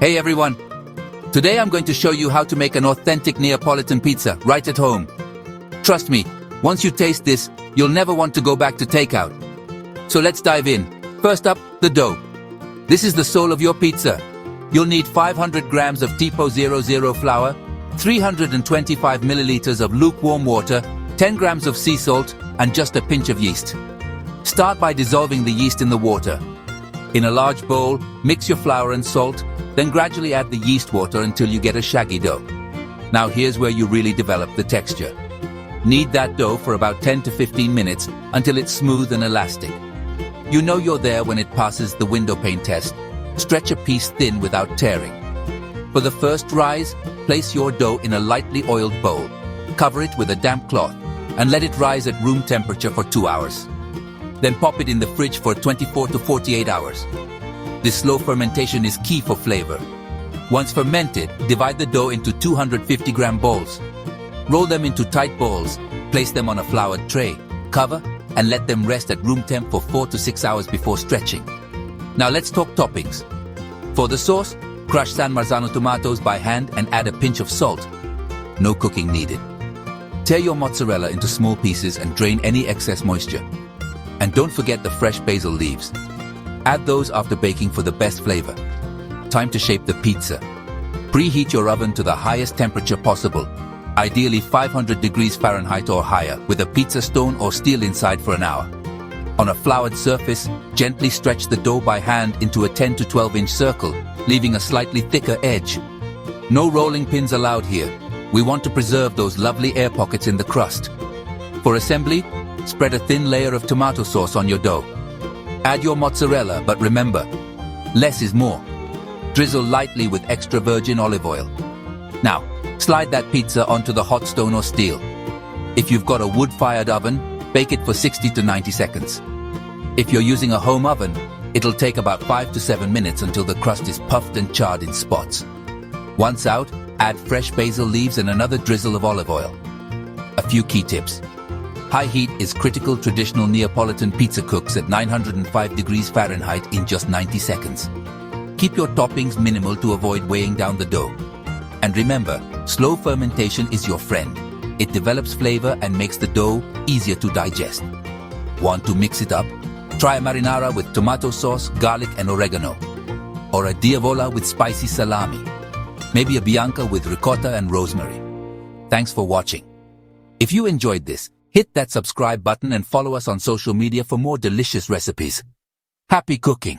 Hey everyone! Today I'm going to show you how to make an authentic Neapolitan pizza right at home. Trust me, once you taste this, you'll never want to go back to takeout. So let's dive in. First up, the dough. This is the soul of your pizza. You'll need 500 grams of Tipo 00 flour, 325 milliliters of lukewarm water, 10 grams of sea salt, and just a pinch of yeast. Start by dissolving the yeast in the water. In a large bowl, mix your flour and salt, then gradually add the yeast water until you get a shaggy dough. Now here's where you really develop the texture. Knead that dough for about 10 to 15 minutes until it's smooth and elastic. You know you're there when it passes the window pane test. Stretch a piece thin without tearing. For the first rise, place your dough in a lightly oiled bowl. Cover it with a damp cloth and let it rise at room temperature for 2 hours. Then pop it in the fridge for 24 to 48 hours. This slow fermentation is key for flavor. Once fermented, divide the dough into 250-gram balls. Roll them into tight balls, place them on a floured tray, cover, and let them rest at room temp for 4 to 6 hours before stretching. Now let's talk toppings. For the sauce, crush San Marzano tomatoes by hand and add a pinch of salt. No cooking needed. Tear your mozzarella into small pieces and drain any excess moisture. And don't forget the fresh basil leaves. Add those after baking for the best flavor. Time to shape the pizza. Preheat your oven to the highest temperature possible, ideally 500 degrees Fahrenheit or higher, with a pizza stone or steel inside for an hour. On a floured surface, gently stretch the dough by hand into a 10 to 12-inch circle, leaving a slightly thicker edge. No rolling pins allowed here. We want to preserve those lovely air pockets in the crust. For assembly, spread a thin layer of tomato sauce on your dough. Add your mozzarella, but remember, less is more. Drizzle lightly with extra virgin olive oil. Now, slide that pizza onto the hot stone or steel. If you've got a wood-fired oven, bake it for 60 to 90 seconds. If you're using a home oven, it'll take about 5 to 7 minutes until the crust is puffed and charred in spots. Once out, add fresh basil leaves and another drizzle of olive oil. A few key tips. High heat is critical. Traditional Neapolitan pizza cooks at 905 degrees Fahrenheit in just 90 seconds. Keep your toppings minimal to avoid weighing down the dough. And remember, slow fermentation is your friend. It develops flavor and makes the dough easier to digest. Want to mix it up? Try a marinara with tomato sauce, garlic and oregano. Or a diavola with spicy salami. Maybe a bianca with ricotta and rosemary. Thanks for watching. If you enjoyed this, hit that subscribe button and follow us on social media for more delicious recipes. Happy cooking!